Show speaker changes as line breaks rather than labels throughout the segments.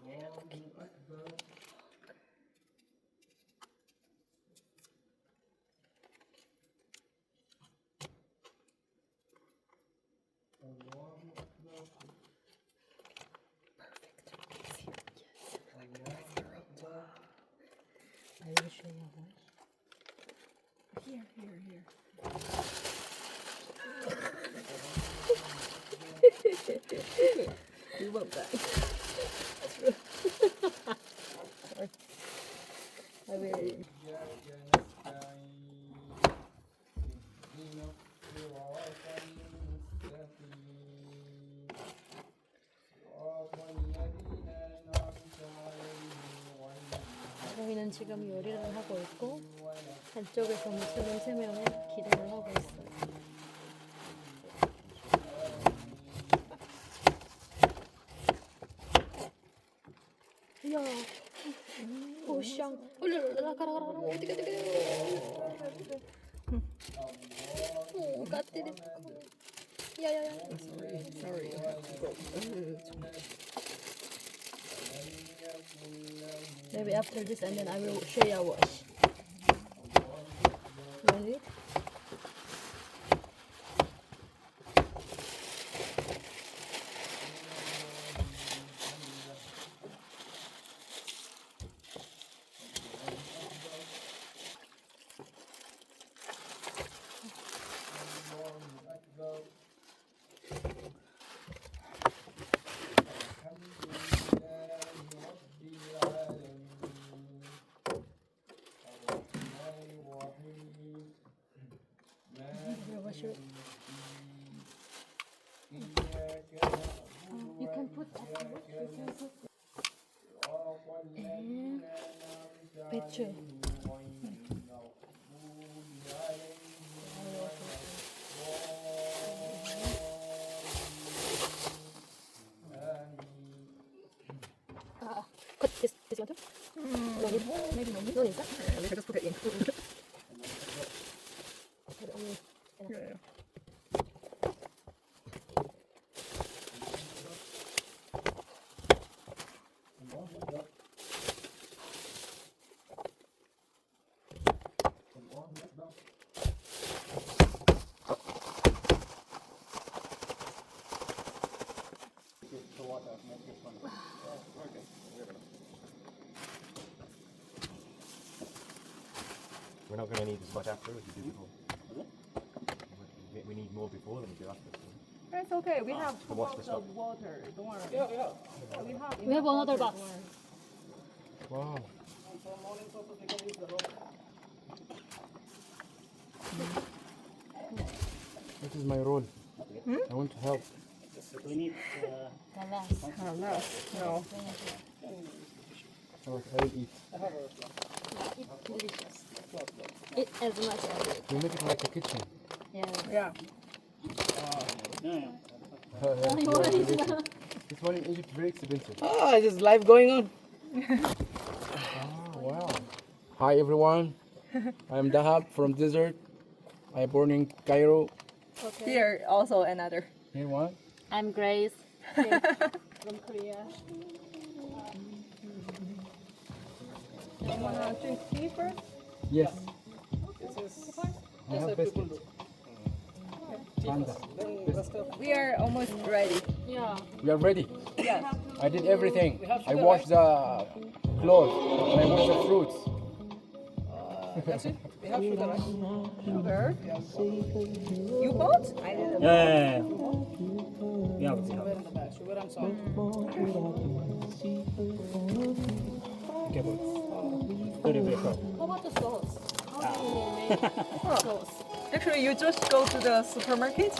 I will show you how.
Here. You love that.
I will. 저희는 지금 요리를 하고 있고 한쪽에서 무슬림 3명은 기도를 하고 있어요. 야, 오샹, 가라, 어떻게. 오, 까띠리. 야야야.
Sorry.
Maybe after this and then I will show you wash. Ready? Wash it. You can put and 배추. Cut this one too? No need? Maybe no need. No need,
Let's just put it in. Yeah.
We're not going to need as much after as we did before. We need more before than we do after.
It's okay. We have
So what's the stock?
water. Don't worry.
We have another box.
Wow. This is my role. I want to help.
We need
No.
I will eat.
Eat delicious. Eat as much as you.
We make it like a kitchen.
Yeah.
Yeah.
This one in Egypt is very expensive.
Oh, this is life going on.
Oh, wow. Hi everyone. I'm Dahab from Desert. I born in Cairo.
Okay.
Here also another.
Here one.
I'm Grace from Korea.
You wanna drink tea first?
Yes.
This is.
I have biscuit. Panda.
We are almost ready.
Yeah.
We are ready.
Yes.
I did everything. I washed the clothes and I washed the fruits.
That's it. We have sugar, right? Sugar. You bought? I didn't.
Yeah. Yeah.
Sugar and salt.
Okay, boys. Very, very proud.
How about the sauce? How do you make sauce?
Actually, you just go to the supermarket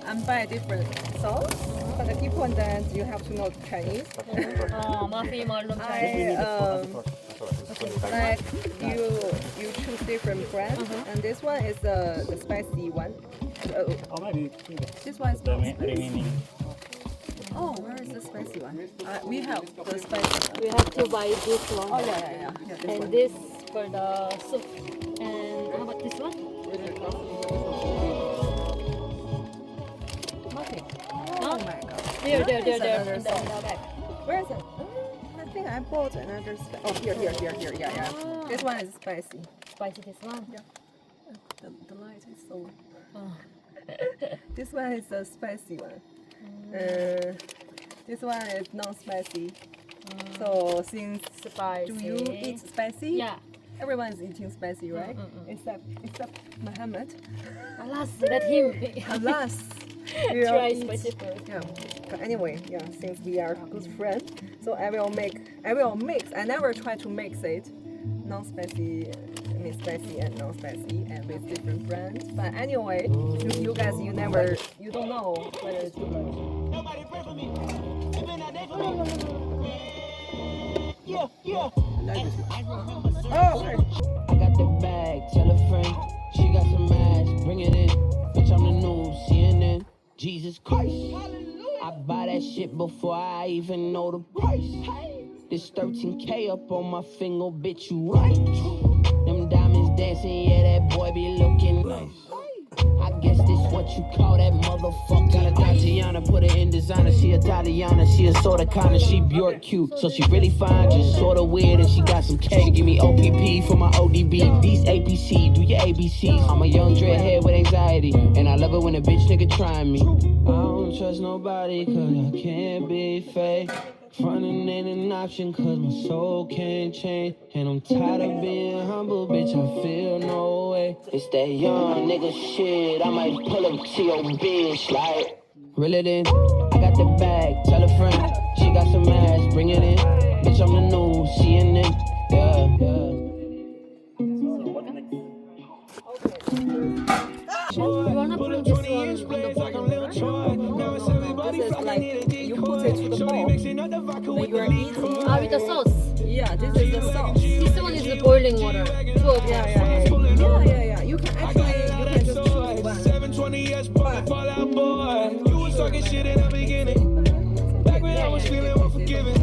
and buy different sauce. But the deep one, then you have to know Chinese.
마피 말로
I like you choose different brand, and this one is the spicy one.
Or maybe
This one is
the
not spicy.
remaining.
Oh, where is the spicy one? We have the spicy one.
We have to buy this one.
Oh yeah. This
And
one.
this for the soup. And how about this one?
Nothing. Oh my god.
There.
There is another
In the
sauce.
back.
Where is it? I think I bought another. Oh, here. Yeah. This one is spicy.
Spicy this one.
The light is so.
Oh.
This one is a spicy one. This one is non-spicy. So since
Spicy.
do you eat spicy?
Yeah.
Everyone is eating spicy, right? Except Muhammad.
Alas, let him
Alas, you
try
eat-
spicy first.
Yeah. But anyway, yeah. Since we are good friends, so I will mix. I never try to mix it. Non-spicy, spicy and non-spicy, and with different brands. But anyway, you guys, you don't know whether it's good.
I got the bag, tell a friend. She got some ass, bring it in. Bitch, I'm the new CNN. Jesus Christ. I buy that shit before I even know the price. This 13K up on my finger, bitch, you right. Them diamonds dancing, yeah, that boy be looking nice. I guess this what you call that motherfucker. Got a Tatiana, put her in designer. She a Tatiana, she a sorta kinda, she Bjork cute. So she really fine, just sorta weird, and she got some cake. She give me OPP for my ODB. These APC, do your ABCs. I'm a young dreadhead with anxiety, and I love it when a bitch nigga trying me. I don't trust nobody, cause I can't be fake. Frontin' ain't an option, cause my soul can't change. And I'm tired of being humble, bitch, I feel no way. It's that young nigga shit, I might pull up to your bitch, like. Reel it in, I got the bag, tell a friend. She got some ass, bring it in. Bitch, I'm the new CNN, yeah.
You wanna put this one on the bottom, right?
This is like you put it to the bowl when you are eating.
Ah, with the sauce.
Yeah, this is the sauce.
This one is the boiling water. Two of them.
Yeah. You can just choose one.
720 years, boy, fall out, boy. You was talking shit in the beginning. Back when I was feeling unforgiving.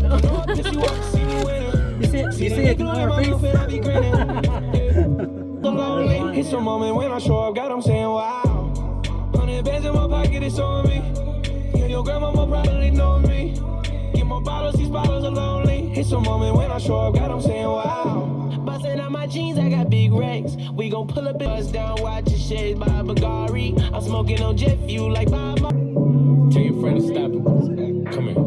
I know I pissed you off to see me winning.
You see it on her face?
I be grinning. So lonely. It's a moment when I show up, God, I'm saying wow. 100 bands in my pocket, it's on me. Yeah, your grandmama probably know me. Get more bottles, these bottles are lonely. It's a moment when I show up, God, I'm saying wow. Bustin' out my jeans, I got big racks. We gon' pull up and bust down, watch the shades by Bagari. I'm smoking on jet fuel like Bob.
Tell your friend to stop it. Come here.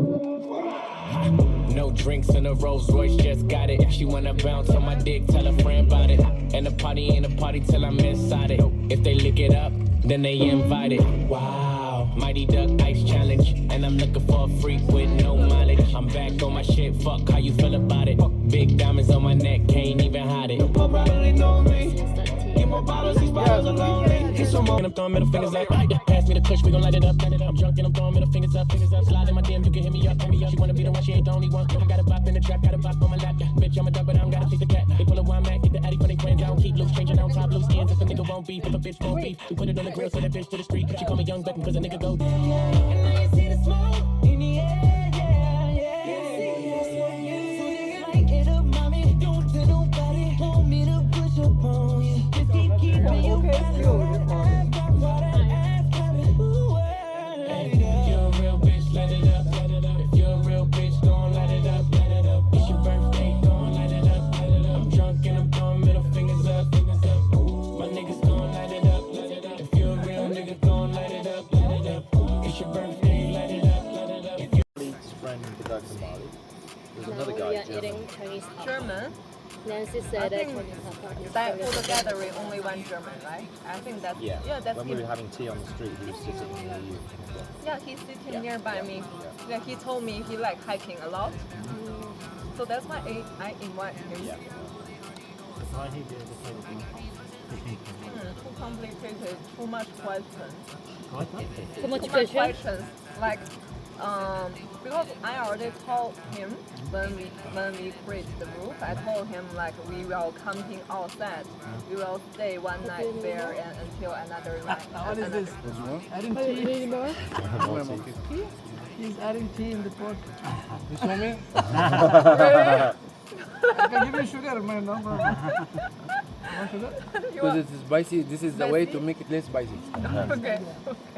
No drinks in a Rolls Royce, just got it. She wanna bounce on my dick, tell a friend about it. And the party ain't a party till I'm inside it. If they lick it up, then they invited. Wow, Mighty Duck Ice Challenge. And I'm looking for a freak with no mileage. I'm back on my shit, fuck how you feel about it. Big diamonds on my neck, can't even hide it.
Probably know me. Get more bottles, these bottles are lonely. It's a moment.
And I'm throwing middle fingers up. Pass me the kush, we gon' light it up. I'm drunk and I'm throwing middle fingers up. Slide in my DM, you can hit me up. She wanna be the one, she ain't the only one. I got a bop in the trap, got a bop on my lap. Bitch, I'm a dub, but I don't gotta chase the cat. They pull up one Mac, get the addy for they friends. I don't keep loose, changing out top loose ends. If a nigga won't beef, if a bitch won't beef, we put it on the grill, so that bitch to the street. She call me Young Beckham, cause a nigga go.
And I see the smoke in the air, Get up, mommy. Don't tell nobody. Want me to push up on you. Just keep me
If you're a real bitch, light it up. If you're a real bitch, gon' light it up. It's your birthday, gon' light it up. I'm drunk and I'm throwing middle fingers up. My niggas gon' light it up. If you're a real nigga, gon' light it up. It's your birthday, light it up. If you're
friend back to Mali. There's another
Now
guy,
we are
German.
eating Chinese tapas.
German.
Nancy said that
think
Chinese tapas is
That
very
for the
good.
gathering, only one German, right? I think that's that's
when we
him.
were having tea on the street, he was sitting near you.
Yeah, he's sitting
Yeah,
nearby
yeah,
me.
yeah.
Yeah, he told me he like hiking a lot, so that's why I invite him.
Yeah.
Why he did the same thing?
Too complicated, too much questions.
What?
Too much
Too much
question?
questions. Like, because I already told him when we create the roof, I told him like we will camping outside. We will stay one night there and until another night.
What is this? Adding
Oh, you
tea?
need more?
He's adding tea in the pot.
You saw me?
I can give you sugar, man. No problem. Want sugar?
Because it is spicy. This is the way to make it less spicy.
Okay.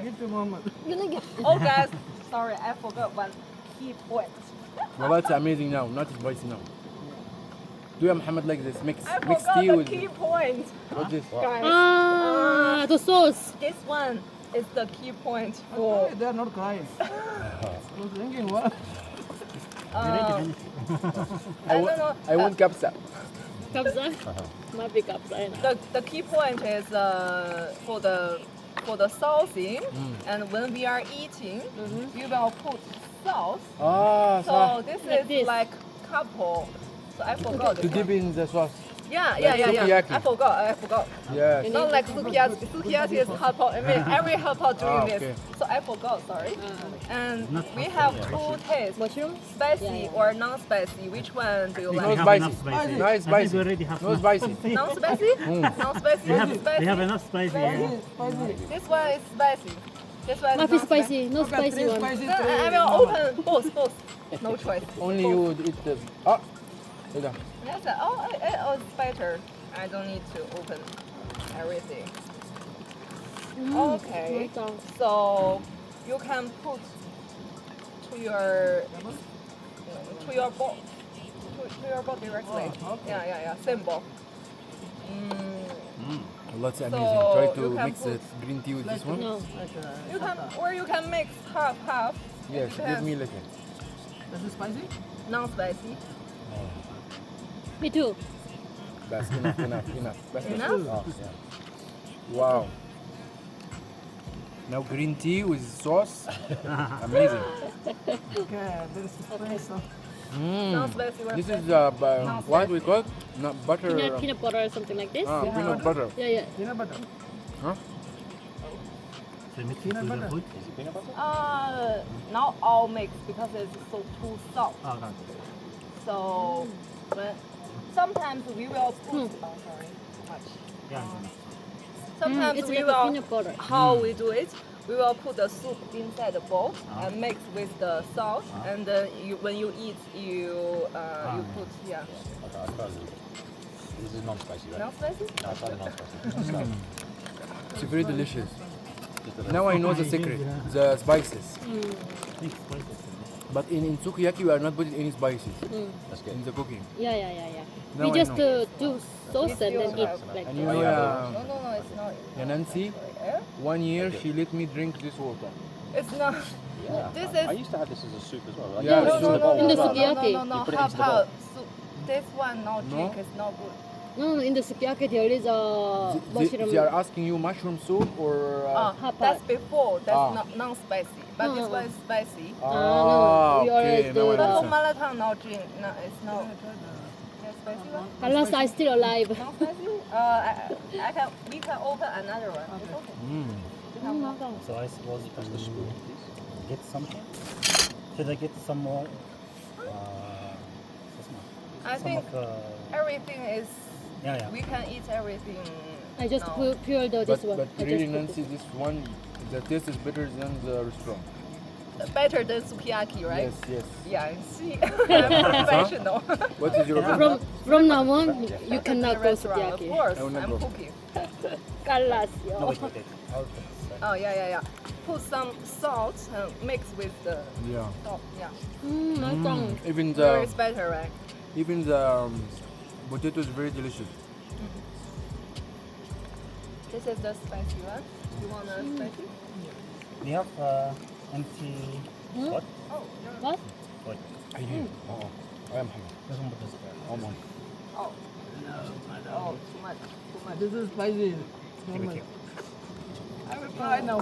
Give to Muhammad.
You like it?
Oh guys, sorry, I forgot one key point.
Well, that's amazing now, not spicy now. Do you, Muhammad, like this? Mix
I
mix
forgot
tea
the
with
key point.
what's this?
Guys,
Ah, the sauce.
this one is the key point
Oh,
for.
they are not crying. They're drinking what?
I don't know.
I want kapsa.
Kapsa. Might be kapsa.
The key point is for the saucing, and when we are eating, we will put sauce.
Ah,
So this
Like
is
this.
like couple. So I forgot.
to
this
dip
one.
in the sauce.
Yeah.
sukiyaki.
I forgot.
Yes.
Not like sukiyaki. Sukiyaki is hot pot. I mean, every hot pot doing
Ah,
this.
okay.
So I forgot. Sorry. And we have two tastes:
Mushroom?
spicy or non-spicy. Which one do you
No
like?
have
spicy.
enough spicy.
No
I think
spicy.
we already have
No
enough
spicy.
Non-spicy? Non-spicy.
They have
Spicy.
enough spicy. Yeah.
This one is spicy. This one is
Might be spicy. No
Okay,
spicy
three
one.
spicy,
No,
three
I will
normal.
open both. No choice.
Only
Both.
you would eat this. Ah, hold on.
Yes, it's better. I don't need to open everything. Okay. So you can put to your bowl directly. Yeah. Symbol.
Well, that's amazing.
So
Try
you
to
can
mix
put-
it green tea with this one.
No.
You can, or you can mix half.
Yes, give me a little.
This is spicy?
Non-spicy.
Me too.
That's enough. That's
Enough?
Oh, yeah. Wow. Now green tea with sauce. Amazing.
Okay, this is spicy.
Non-spicy.
This is what we call it? Not butter.
Peanut butter or something like this.
Peanut butter.
Yeah.
Peanut butter.
Huh?
So mix it with the food.
Is it peanut butter?
Not all mixed because it's so too soft.
Oh, okay.
So, but sometimes we will put. Oh, sorry, too much.
Yeah.
Sometimes
It's
we
like a
will.
peanut butter.
How we do it? We will put the soup inside the bowl and mix with the sauce, and then when you eat, you put
Okay, I suppose this is non-spicy, right?
non-spicy.
No, I tried the non-spicy.
It's very delicious.
Just a little-
Now I know the secret, the spices.
Mix spices.
But in sukiyaki we are not putting any spices
That's good.
in the cooking.
Yeah.
Now
We
I
just
know.
do sauce and then eat like
And you
this.
know,
No, it's not.
Nancy,
Eh?
1 year she let me drink this water.
It's not.
Yeah.
This
I
is.
used to have this as a soup as well. Like,
Yeah,
you put it
no,
into the bowl.
In the
no,
sukiyaki.
no.
You put it
How
into the bowl.
about soup? This one, no drink,
No?
is not good.
No, in the sukiyaki there is a mushroom.
They are asking you mushroom soup or.
hot
That's
pot.
before. That's
Ah.
not non-spicy. But this one is spicy.
no. We
okay,
always
now
do
I
But for
understand.
Malatang, no drink. No, it's no. Yes, spicy one.
Unless I still alive.
No spicy? We can open another one. It's okay.
So I suppose you can get something. Should I get some more?
I
Some
think
of
everything is.
yeah.
We can eat everything.
I just
now.
pure this one.
But
I
really,
just put
Nancy, this one, the taste is better than the restaurant.
Better than sukiyaki, right?
Yes.
Yeah. See, I'm professional.
What is your
this.
opinion?
From now on, you cannot go
Restaurant, of
sukiyaki.
course.
I will not
I'm
go.
cooking.
Kalas,
No,
yo.
wait.
Oh yeah. Put some salt and mix with the
Yeah.
salt. Yeah.
맛있다.
Even
There
the
is better, right?
potato is very delicious.
This is the spicy one. You want a spicy?
We have empty. What?
Oh, no.
What?
What?
I am Muhammad.
This one is
Oh my.
Oh, too much.
This is spicy.
Give it here.
I will try now.